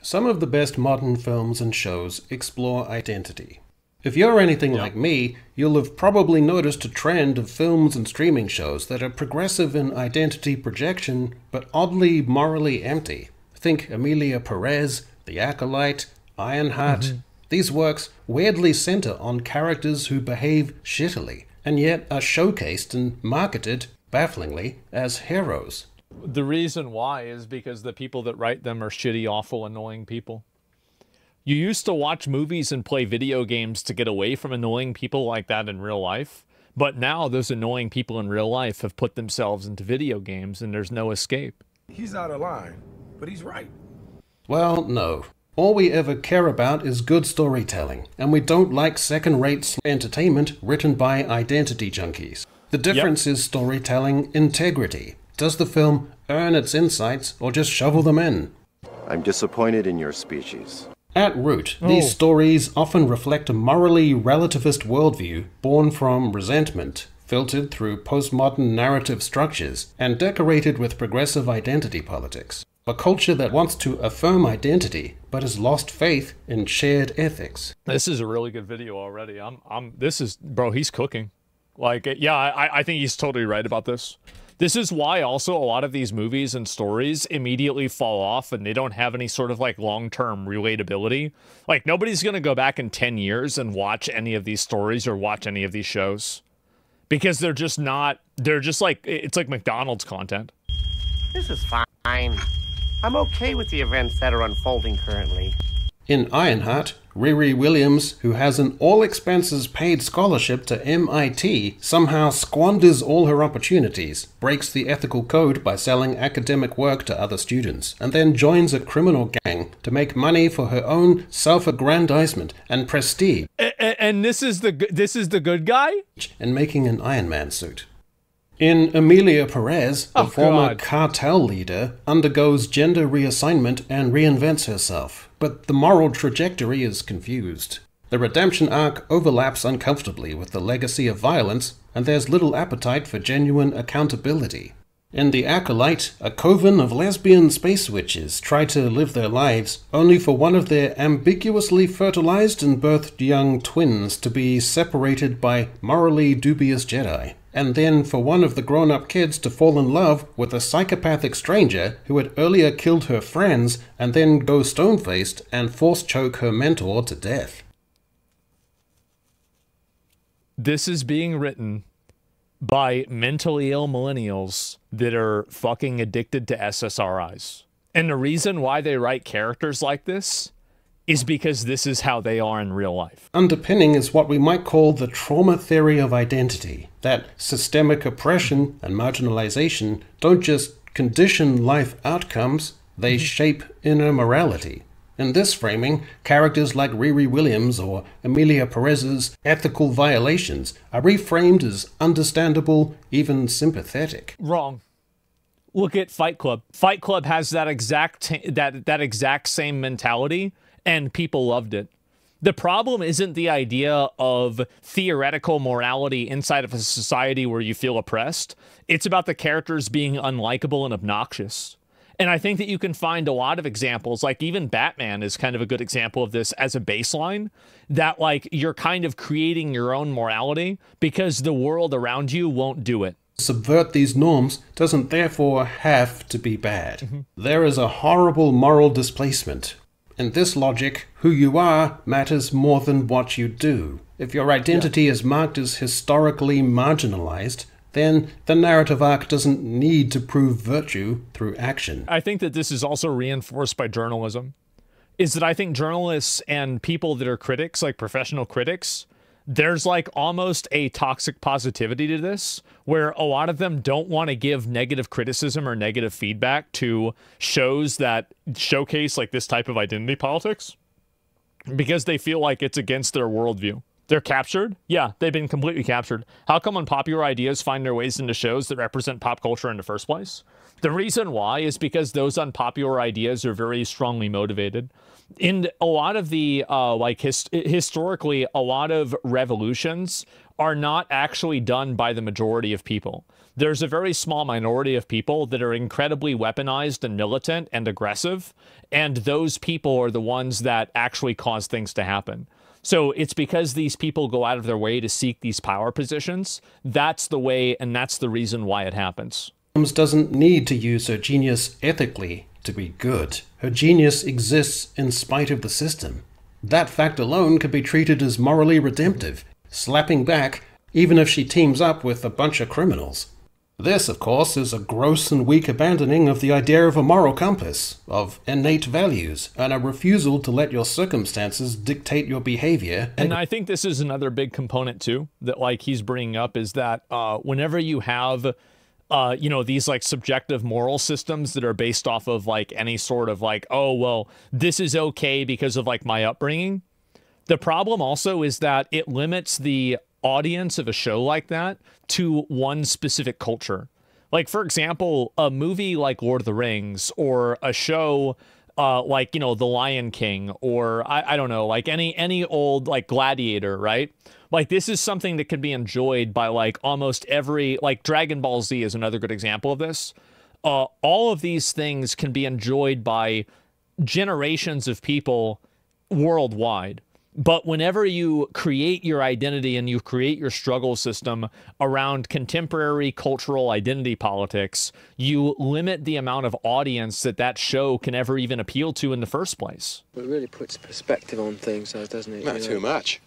some of the best modern films and shows explore identity. If you're anything like me, you'll have probably noticed a trend of films and streaming shows that are progressive in identity projection, but oddly morally empty. Think Emilia Perez, The Acolyte, Ironheart. These works weirdly center on characters who behave shittily, and yet are showcased and marketed, bafflingly, as heroes. The reason why is because the people that write them are shitty, awful, annoying people. You used to watch movies and play video games to get away from annoying people like that in real life, but now those annoying people in real life have put themselves into video games and there's no escape. He's out of line, but he's right. Well, no. All we ever care about is good storytelling, and we don't like second-rate entertainment written by identity junkies. The difference is storytelling integrity. Does the film earn its insights or just shovel them in? I'm disappointed in your species. At root, these stories often reflect a morally relativist worldview born from resentment, filtered through postmodern narrative structures, and decorated with progressive identity politics. A culture that wants to affirm identity, but has lost faith in shared ethics. This is a really good video already. Bro, he's cooking. Like, yeah, I think he's totally right about this. This is why also a lot of these movies and stories immediately fall off and they don't have any sort of like long-term relatability. Like nobody's going to go back in 10 years and watch any of these stories or watch any of these shows because they're just like, it's like McDonald's content. This is fine. I'm okay with the events that are unfolding currently. In Ironheart, Riri Williams, who has an all-expenses-paid scholarship to MIT, somehow squanders all her opportunities, breaks the ethical code by selling academic work to other students, and then joins a criminal gang to make money for her own self-aggrandizement and prestige. And this is the good guy? And making an Iron Man suit. In Emilia Perez, the former cartel leader undergoes gender reassignment and reinvents herself, but the moral trajectory is confused. The redemption arc overlaps uncomfortably with the legacy of violence, and there's little appetite for genuine accountability. In The Acolyte, a coven of lesbian space witches try to live their lives, only for one of their ambiguously fertilized and birthed young twins to be separated by morally dubious Jedi, and then for one of the grown-up kids to fall in love with a psychopathic stranger who had earlier killed her friends and then go stone-faced and force-choke her mentor to death. This is being written by mentally ill millennials that are fucking addicted to SSRIs. And the reason why they write characters like this is because this is how they are in real life. Underpinning is what we might call the trauma theory of identity, that systemic oppression and marginalization don't just condition life outcomes, they shape inner morality. In this framing, characters like Riri Williams or Emilia Perez's ethical violations are reframed as understandable, even sympathetic. Wrong. Look at Fight Club. Fight Club has that exact same mentality, and people loved it. The problem isn't the idea of theoretical morality inside of a society where you feel oppressed. It's about the characters being unlikable and obnoxious. And I think that you can find a lot of examples, like even Batman is kind of a good example of this as a baseline, that like you're kind of creating your own morality because the world around you won't do it. Subvert these norms doesn't therefore have to be bad. There is a horrible moral displacement. In this logic, who you are matters more than what you do. If your identity is marked as historically marginalized, then the narrative arc doesn't need to prove virtue through action. I think that this is also reinforced by journalism, is that I think journalists and people that are critics, like professional critics, there's like almost a toxic positivity to this, where a lot of them don't want to give negative criticism or negative feedback to shows that showcase like this type of identity politics, because they feel like it's against their worldview. They're captured? Yeah, they've been completely captured. How come unpopular ideas find their ways into shows that represent pop culture in the first place? The reason why is because those unpopular ideas are very strongly motivated. In a lot of the, historically, a lot of revolutions are not actually done by the majority of people. There's a very small minority of people that are incredibly weaponized and militant and aggressive, and those people are the ones that actually cause things to happen. So it's because these people go out of their way to seek these power positions. That's the way, and that's the reason why it happens. Doesn't need to use her genius ethically to be good. Her genius exists in spite of the system. That fact alone could be treated as morally redemptive, slapping back even if she teams up with a bunch of criminals. This, of course, is a gross and weak abandoning of the idea of a moral compass, of innate values, and a refusal to let your circumstances dictate your behavior. And I think this is another big component, too, that, like, he's bringing up, is that whenever you have, you know, these, like, subjective moral systems that are based off of, like, any sort of, like, oh, well, this is okay because of, like, my upbringing. The problem also is that it limits the audience of a show like that to one specific culture. Like, for example, a movie like Lord of the Rings, or a show like, you know, The Lion King, or I don't know, like any old, like, Gladiator, right? Like, this is something that can be enjoyed by, like, almost every, like, Dragon Ball Z is another good example of this. All of these things can be enjoyed by generations of people worldwide. But whenever you create your identity and you create your struggle system around contemporary cultural identity politics, you limit the amount of audience that that show can ever even appeal to in the first place. It really puts perspective on things, though, doesn't it? Not too much.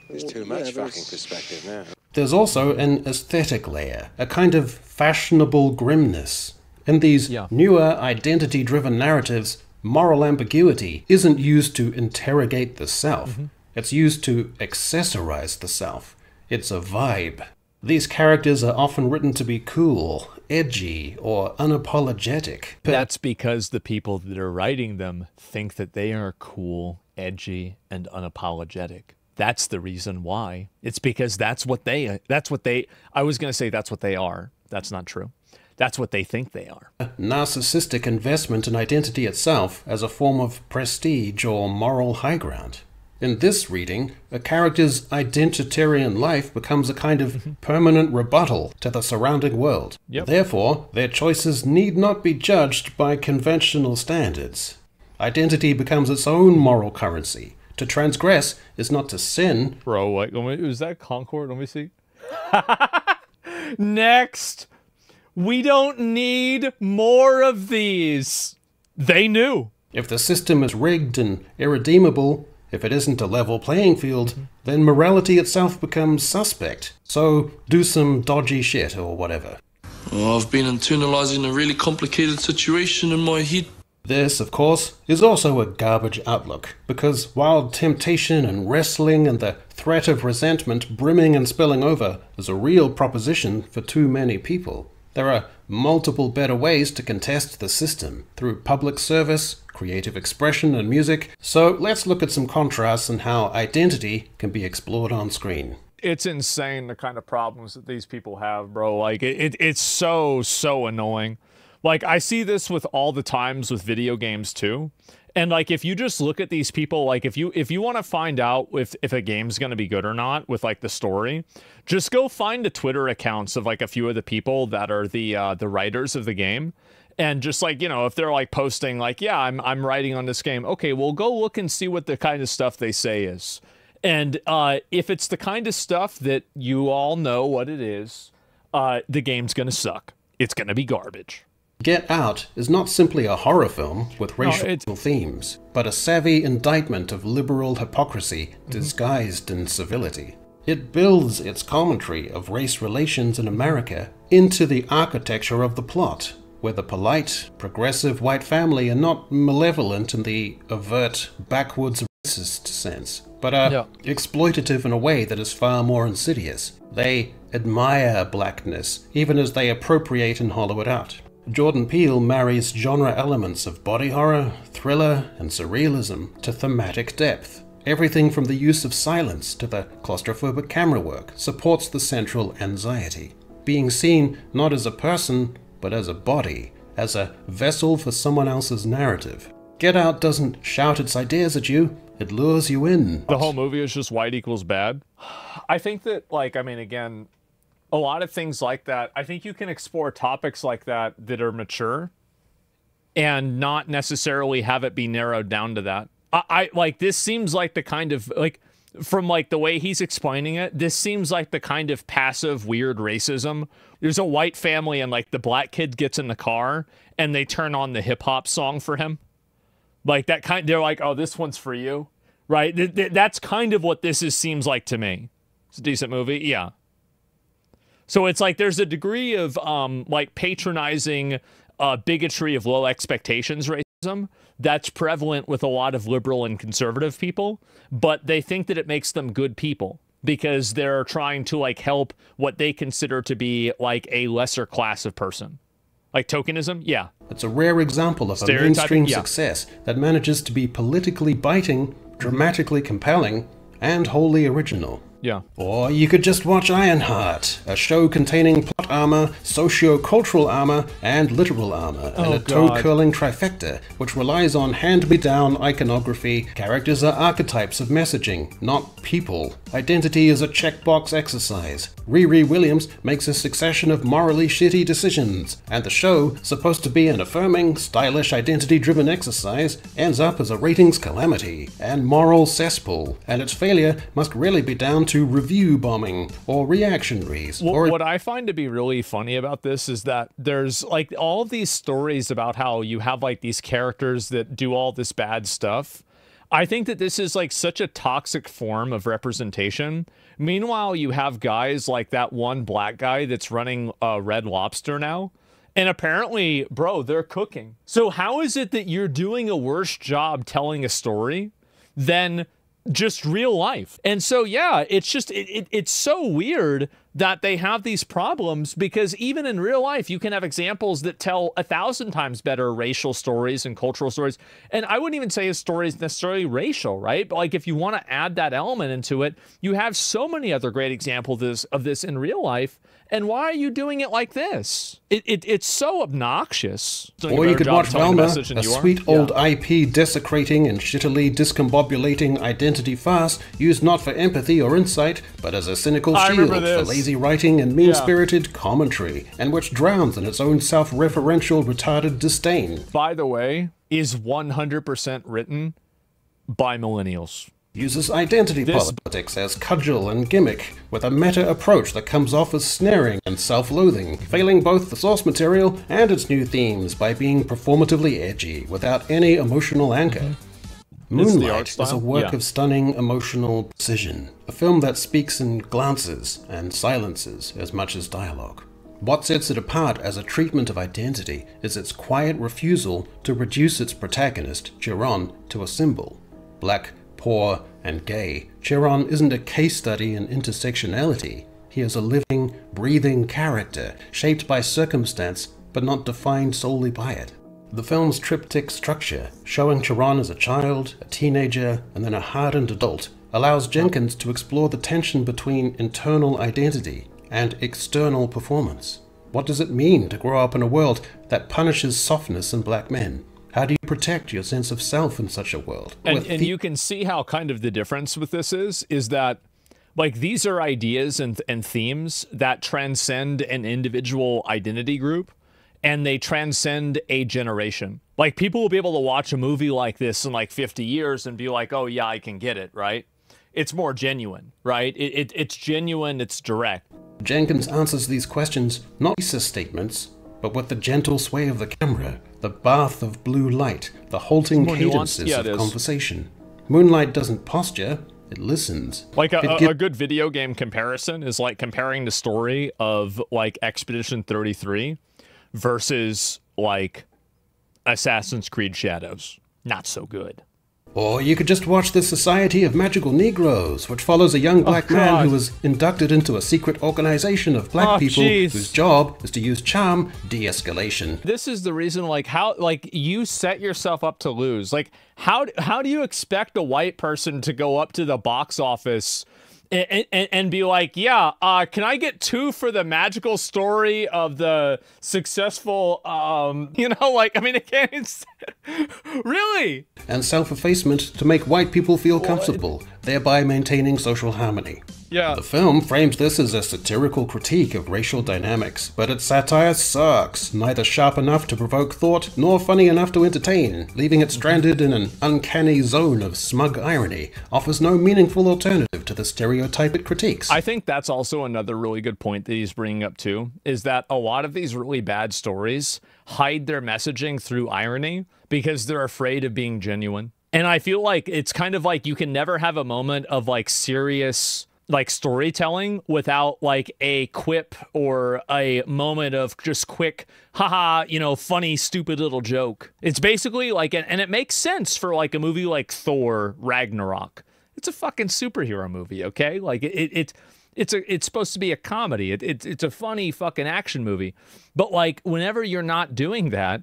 There's too much fucking perspective now. There's also an aesthetic layer, a kind of fashionable grimness. In these newer identity-driven narratives, moral ambiguity isn't used to interrogate the self. It's used to accessorize the self. It's a vibe. These characters are often written to be cool, edgy, or unapologetic. That's because the people that are writing them think that they are cool, edgy, and unapologetic. That's the reason why. It's because that's what they I was going to say that's what they are. That's not true. That's what they think they are. Narcissistic investment in identity itself as a form of prestige or moral high ground. In this reading, a character's identitarian life becomes a kind of permanent rebuttal to the surrounding world. Therefore, their choices need not be judged by conventional standards. Identity becomes its own moral currency. To transgress is not to sin. Bro, wait, was that Concord? Let me see. Next! We don't need more of these. They knew. If the system is rigged and irredeemable, if it isn't a level playing field, then morality itself becomes suspect. So do some dodgy shit or whatever. Oh, I've been internalizing a really complicated situation in my head. This, of course, is also a garbage outlook, because while temptation and wrestling and the threat of resentment brimming and spilling over is a real proposition for too many people, there are multiple better ways to contest the system through public service, creative expression, and music. So let's look at some contrasts and how identity can be explored on screen. It's insane the kind of problems that these people have, bro. Like, it's so annoying. Like, I see this with all the times with video games too. And like, if you just look at these people, like if you want to find out if a game's going to be good or not with like the story, just go find the Twitter accounts of like a few of the people that are the writers of the game. And just like, you know, if they're like posting like, yeah, I'm writing on this game. Okay, well, go look and see what the kind of stuff they say is. And if it's the kind of stuff that you all know what it is, the game's going to suck. It's going to be garbage. Get Out is not simply a horror film with racial themes, but a savvy indictment of liberal hypocrisy disguised in civility. It builds its commentary of race relations in America into the architecture of the plot, where the polite, progressive white family are not malevolent in the overt, backwoods racist sense, but are exploitative in a way that is far more insidious. They admire blackness, even as they appropriate and hollow it out. Jordan Peele marries genre elements of body horror, thriller, and surrealism to thematic depth. Everything from the use of silence to the claustrophobic camera work supports the central anxiety. Being seen not as a person, but as a body, as a vessel for someone else's narrative. Get Out doesn't shout its ideas at you, it lures you in. The whole movie is just white equals bad. I think that, like, I mean, again, a lot of things like that, I think you can explore topics like that that are mature and not necessarily have it be narrowed down to that. I like, this seems like the kind of, like, from like the way he's explaining it, this seems like the kind of passive, weird racism. There's a white family and like the black kid gets in the car and they turn on the hip hop song for him. Like that kind, they're like, oh, this one's for you, right? That's kind of what this seems like to me. It's a decent movie, yeah. So it's like there's a degree of like patronizing bigotry of low expectations racism that's prevalent with a lot of liberal and conservative people, but they think that it makes them good people because they're trying to like help what they consider to be like a lesser class of person. Like tokenism, yeah. It's a rare example of a mainstream success that manages to be politically biting, dramatically compelling, and wholly original. Yeah. Or you could just watch Ironheart, a show containing plot armor, socio-cultural armor, and literal armor, and a toe-curling trifecta, which relies on hand-me-down iconography. Characters are archetypes of messaging, not people. Identity is a checkbox exercise. Riri Williams makes a succession of morally shitty decisions, and the show, supposed to be an affirming, stylish, identity-driven exercise, ends up as a ratings calamity and moral cesspool, and its failure must really be down to review bombing or reactionaries. What I find to be really funny about this is that there's like all of these stories about how you have like these characters that do all this bad stuff. I think that this is like such a toxic form of representation. Meanwhile, you have guys like that one black guy that's running Red Lobster now. And apparently, bro, they're cooking. So how is it that you're doing a worse job telling a story than just real life? And so, yeah, it's just, it's so weird that they have these problems because even in real life, you can have examples that tell 1,000 times better racial stories and cultural stories. And I wouldn't even say a story is necessarily racial, right? But like, if you want to add that element into it, you have so many other great examples of this in real life. And why are you doing it like this? It's so obnoxious. Or you could watch Velma, a sweet old IP desecrating and shittily discombobulating identity farce used not for empathy or insight, but as a cynical shield for lazy writing and mean-spirited commentary, and which drowns in its own self-referential retarded disdain. By the way, is 100% written by millennials. Uses identity politics as cudgel and gimmick, with a meta approach that comes off as snaring and self-loathing, failing both the source material and its new themes by being performatively edgy without any emotional anchor. Moonlight is a work of stunning emotional precision, a film that speaks in glances and silences as much as dialogue. What sets it apart as a treatment of identity is its quiet refusal to reduce its protagonist, Chiron, to a symbol. Black, poor, and gay, Chiron isn't a case study in intersectionality. He is a living, breathing character, shaped by circumstance, but not defined solely by it. The film's triptych structure, showing Chiron as a child, a teenager, and then a hardened adult, allows Jenkins to explore the tension between internal identity and external performance. What does it mean to grow up in a world that punishes softness in black men? How do you protect your sense of self in such a world? And you can see how kind of the difference with this is that, like, these are ideas and themes that transcend an individual identity group, and they transcend a generation. Like, people will be able to watch a movie like this in, like, 50 years and be like, oh, yeah, I can get it, right? It's more genuine, right? It's genuine, it's direct. Jenkins answers these questions not racist statements, but with the gentle sway of the camera, the bath of blue light, the halting cadences of conversation. Moonlight doesn't posture, it listens. Like a good video game comparison is like comparing the story of like Expedition 33 versus like Assassin's Creed Shadows. Not so good. Or you could just watch The Society of Magical Negroes, which follows a young black man who was inducted into a secret organization of black people whose job is to use charm de-escalation. This is the reason, like, how, like, you set yourself up to lose. Like, how do you expect a white person to go up to the box office and be like, yeah, can I get 2 for the magical story of the successful, you know, like, I mean, it can't, really? And self-effacement to make white people feel comfortable, thereby maintaining social harmony. Yeah. The film frames this as a satirical critique of racial dynamics, but its satire sucks, neither sharp enough to provoke thought, nor funny enough to entertain, leaving it stranded in an uncanny zone of smug irony, offers no meaningful alternative to the stereotype it critiques. I think that's also another really good point that he's bringing up too, is that a lot of these really bad stories hide their messaging through irony because they're afraid of being genuine. And I feel like it's kind of like you can never have a moment of like serious like storytelling without like a quip or a moment of just quick, haha, you know, funny, stupid little joke. It's basically like, and it makes sense for like a movie like Thor Ragnarok. It's a fucking superhero movie, okay? Like it's supposed to be a comedy. It's a funny fucking action movie. But like whenever you're not doing that,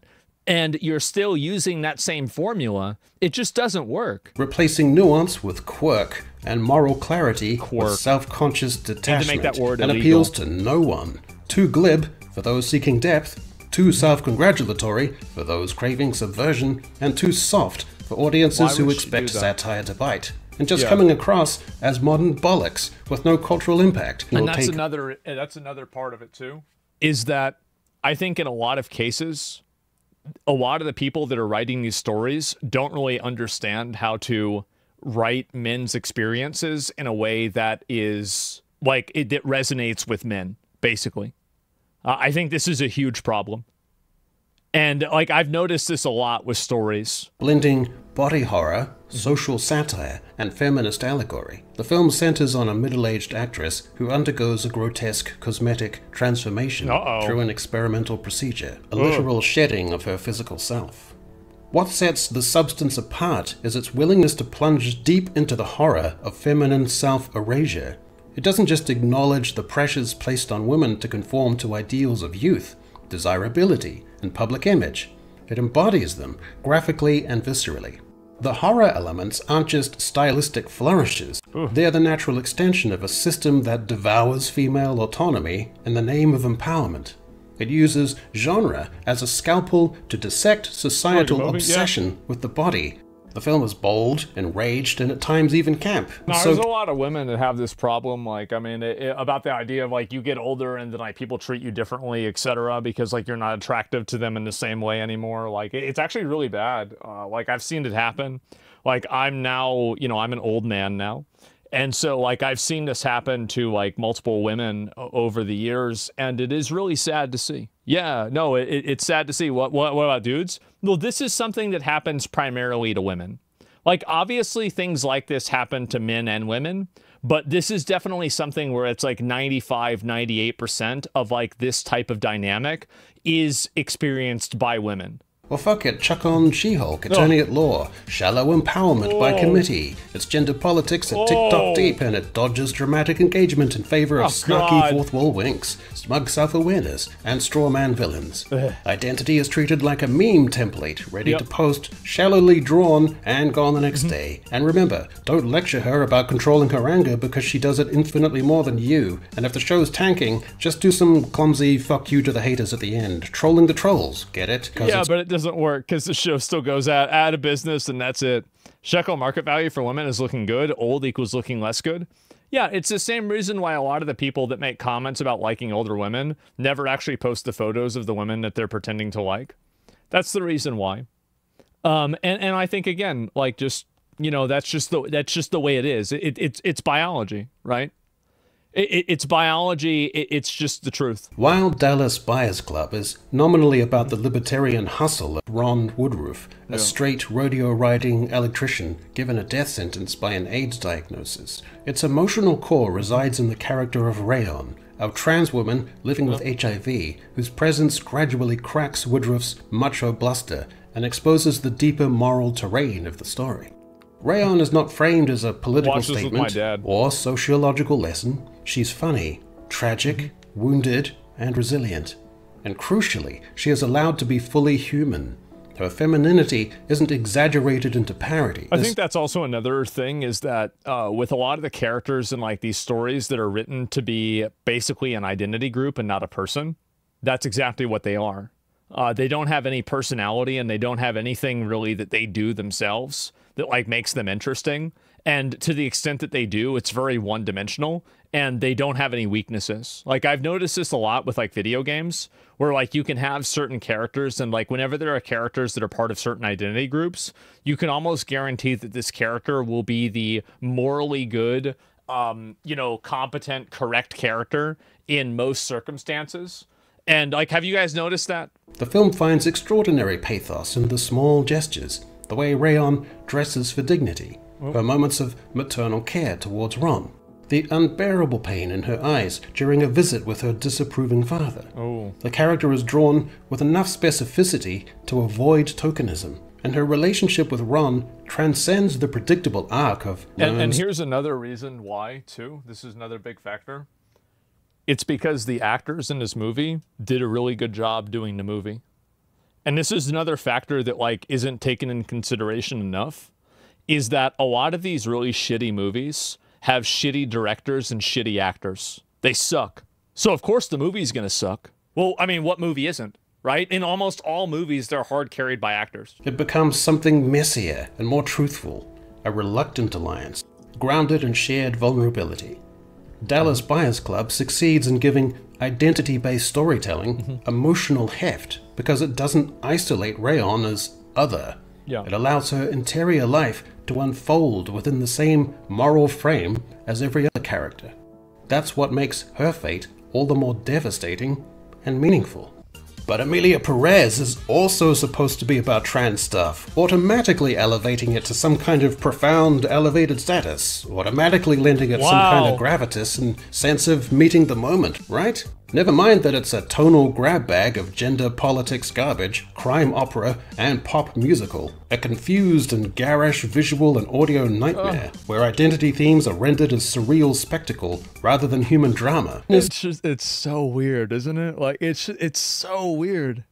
and you're still using that same formula, it just doesn't work. Replacing nuance with quirk and moral clarity with self-conscious detachment and appeals to no one. Too glib for those seeking depth, too self-congratulatory for those craving subversion, and too soft for audiences who expect satire to bite. And just coming across as modern bollocks with no cultural impact. And that's another part of it too, is that I think in a lot of cases, a lot of the people that are writing these stories don't really understand how to write men's experiences in a way that is like it resonates with men, basically. I think this is a huge problem. And like I've noticed this a lot with stories. Blending body horror, social satire, and feminist allegory, the film centers on a middle-aged actress who undergoes a grotesque cosmetic transformation through an experimental procedure, a literal shedding of her physical self. What sets the substance apart is its willingness to plunge deep into the horror of feminine self-erasure. It doesn't just acknowledge the pressures placed on women to conform to ideals of youth, desirability, and public image. It embodies them graphically and viscerally. The horror elements aren't just stylistic flourishes, they're the natural extension of a system that devours female autonomy in the name of empowerment. It uses genre as a scalpel to dissect societal obsession with the body. The film is bold, enraged, and at times even camp. No, there's a lot of women that have this problem, like, I mean, about the idea of, like, you get older and then, like, people treat you differently, etc., because, like, you're not attractive to them in the same way anymore. Like, it's actually really bad. Like, I've seen it happen. Like, I'm now, you know, I'm an old man now. And so, like, I've seen this happen to, like, multiple women over the years, and it is really sad to see. Yeah, no, it's sad to see. What about dudes? Well, this is something that happens primarily to women. Like, obviously, things like this happen to men and women, but this is definitely something where it's like 95, 98% of, like, this type of dynamic is experienced by women. Well, fuck it, chuck on She-Hulk, Attorney at Law, shallow empowerment by committee. It's gender politics at TikTok deep, and it dodges dramatic engagement in favor of snarky fourth wall winks, smug self-awareness, and straw man villains. Identity is treated like a meme template, ready to post, shallowly drawn, and gone the next day. And remember, don't lecture her about controlling her anger because she does it infinitely more than you. And if the show's tanking, just do some clumsy fuck you to the haters at the end. Trolling the trolls, get it? Yeah, but it doesn't work because the show still goes out of business and that's it. Shekel market value for women is looking good. Old equals looking less good. Yeah, it's the same reason why a lot of the people that make comments about liking older women never actually post the photos of the women that they're pretending to like. That's the reason why. And I think, again, like, just, you know, that's just the way it is. It's biology, right? It's biology, it's just the truth. While Dallas Buyers Club is nominally about the libertarian hustle of Ron Woodruff, a straight rodeo-riding electrician given a death sentence by an AIDS diagnosis, its emotional core resides in the character of Rayon, a trans woman living with HIV, whose presence gradually cracks Woodruff's macho bluster and exposes the deeper moral terrain of the story. Rayon is not framed as a political statement or sociological lesson. She's funny, tragic, wounded, and resilient. And crucially, she is allowed to be fully human. Her femininity isn't exaggerated into parody. I think that's also another thing, is that with a lot of the characters in like these stories that are written to be basically an identity group and not a person, that's exactly what they are. They don't have any personality, and they don't have anything really that they do themselves that like makes them interesting. And to the extent that they do, it's very one-dimensional, and they don't have any weaknesses. Like, I've noticed this a lot with like video games, where like you can have certain characters, and like whenever there are characters that are part of certain identity groups, you can almost guarantee that this character will be the morally good, you know, competent, correct character in most circumstances. And like, have you guys noticed that? The film finds extraordinary pathos in the small gestures, the way Rayon dresses for dignity, her moments of maternal care towards Ron, the unbearable pain in her eyes during a visit with her disapproving father. The character is drawn with enough specificity to avoid tokenism, and her relationship with Ron transcends the predictable arc of... And here's another reason why, too. This is another big factor. It's because the actors in this movie did a really good job doing the movie. And this is another factor that like isn't taken in consideration enough, is that a lot of these really shitty movies have shitty directors and shitty actors. They suck. So of course the movie's gonna suck. Well, I mean, what movie isn't, right? In almost all movies, they're hard carried by actors. It becomes something messier and more truthful, a reluctant alliance, grounded in shared vulnerability. Dallas Buyers Club succeeds in giving identity-based storytelling emotional heft because it doesn't isolate Rayon as other. It allows her interior life to unfold within the same moral frame as every other character. That's what makes her fate all the more devastating and meaningful. But Emilia Perez is also supposed to be about trans stuff, automatically elevating it to some kind of profound elevated status, automatically lending it some kind of gravitas and sense of meeting the moment, right? Never mind that it's a tonal grab bag of gender politics garbage, crime opera, and pop musical. A confused and garish visual and audio nightmare, where identity themes are rendered as surreal spectacle rather than human drama. It's so weird, isn't it? Like, it's so weird.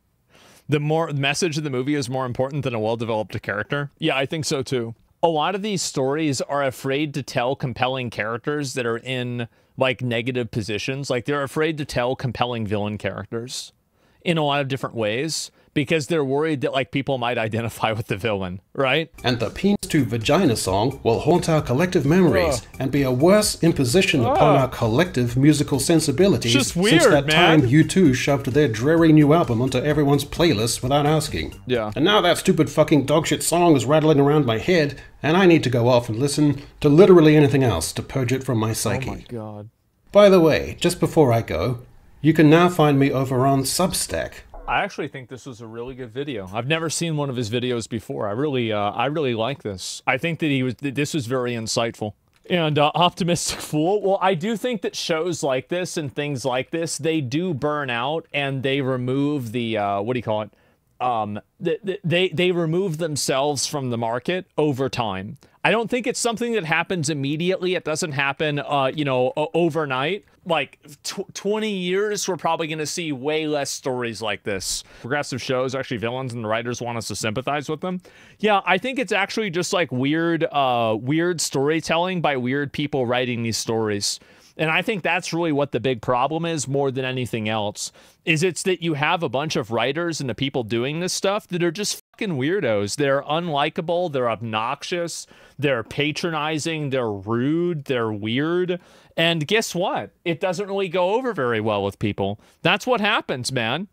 The message of the movie is more important than a well-developed character. Yeah, I think so too. A lot of these stories are afraid to tell compelling characters that are in like negative positions. Like, they're afraid to tell compelling villain characters in a lot of different ways because they're worried that like people might identify with the villain, right? And the Penis to Vagina song will haunt our collective memories and be a worse imposition upon our collective musical sensibilities just weird, since that man. time U2 shoved their dreary new album onto everyone's playlist without asking. Yeah. And now that stupid fucking dogshit song is rattling around my head, and I need to go off and listen to literally anything else to purge it from my psyche. Oh my god. By the way, just before I go, you can now find me over on Substack. I actually think this was a really good video. I've never seen one of his videos before. I really like this. I think that this was very insightful. And Optimistic Fool, well, I do think that shows like this and things like this, they do burn out and they remove the, what do you call it? They remove themselves from the market over time. I don't think it's something that happens immediately. It doesn't happen, you know, overnight. Like 20 years, we're probably going to see way less stories like this. Progressive shows, actually villains and the writers want us to sympathize with them. Yeah, I think it's actually just like weird storytelling by weird people writing these stories. And I think that's really what the big problem is more than anything else, is it's that you have a bunch of writers and the people doing this stuff that are just fucking weirdos. They're unlikable, they're obnoxious, they're patronizing, they're rude, they're weird. And guess what? It doesn't really go over very well with people. That's what happens, man.